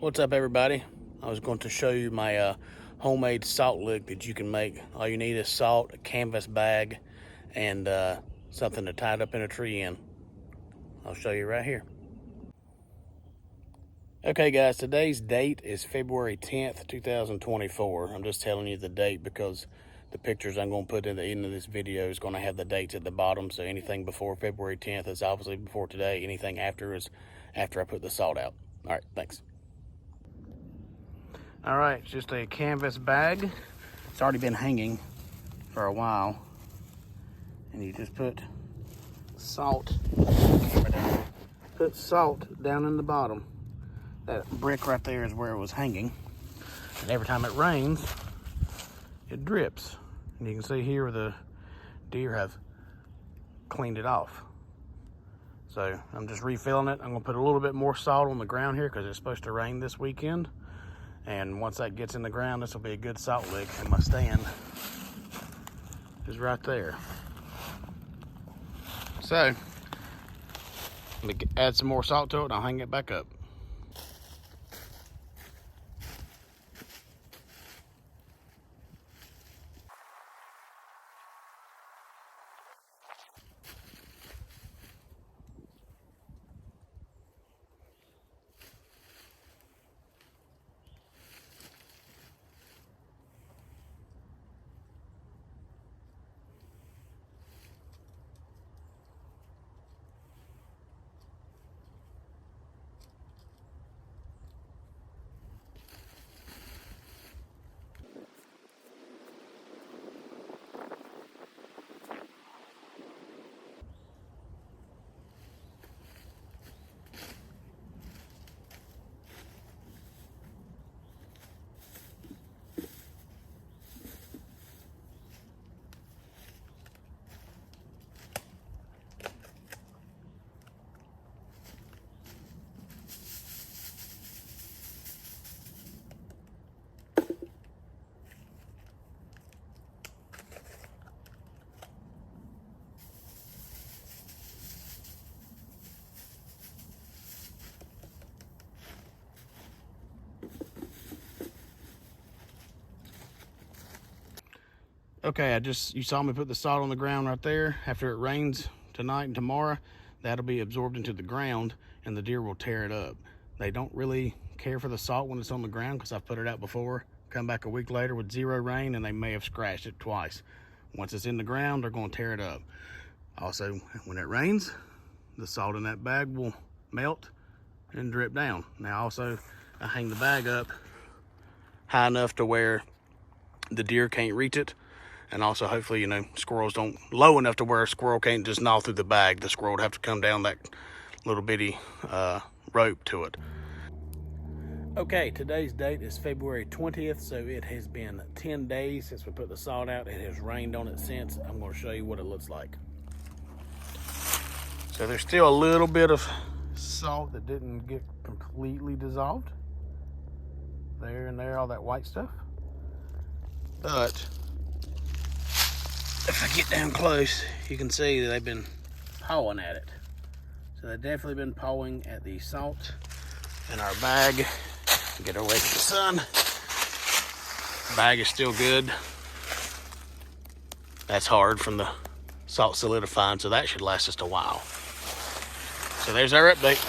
What's up, everybody? I was going to show you my homemade salt lick that you can make. All you need is salt, a canvas bag, and something to tie it up in a tree in. I'll show you right here. Okay guys, today's date is February 10th, 2024. I'm just telling you the date because the pictures I'm going to put in the end of this video is going to have the dates at the bottom. So anything before February 10th is obviously before today. Anything after is after I put the salt out. All right, thanks. All right, it's just a canvas bag. It's already been hanging for a while. And you just put salt down in the bottom. That brick right there is where it was hanging. And every time it rains, it drips. And you can see here the deer have cleaned it off. So I'm just refilling it. I'm gonna put a little bit more salt on the ground here because it's supposed to rain this weekend. And once that gets in the ground, this will be a good salt lick. And my stand is right there. So, I'm gonna add some more salt to it and I'll hang it back up. Okay, you saw me put the salt on the ground right there. After it rains tonight and tomorrow, that'll be absorbed into the ground and the deer will tear it up. They don't really care for the salt when it's on the ground because I've put it out before. Come back a week later with zero rain and they may have scratched it twice. Once it's in the ground, they're gonna tear it up. Also, when it rains, the salt in that bag will melt and drip down. Now also, I hang the bag up high enough to where the deer can't reach it. And also, hopefully, squirrels don't, low enough to where a squirrel can't just gnaw through the bag. The squirrel would have to come down that little bitty rope to it. Okay, today's date is February 20th, so it has been 10 days since we put the salt out. It has rained on it since. I'm going to show you what it looks like. So there's still a little bit of salt that didn't get completely dissolved. There and there, all that white stuff. But if I get down close, you can see that they've been pawing at it. So they've definitely been pawing at the salt in our bag. Get away from the sun. The bag is still good. That's hard from the salt solidifying, so that should last us a while. So there's our update.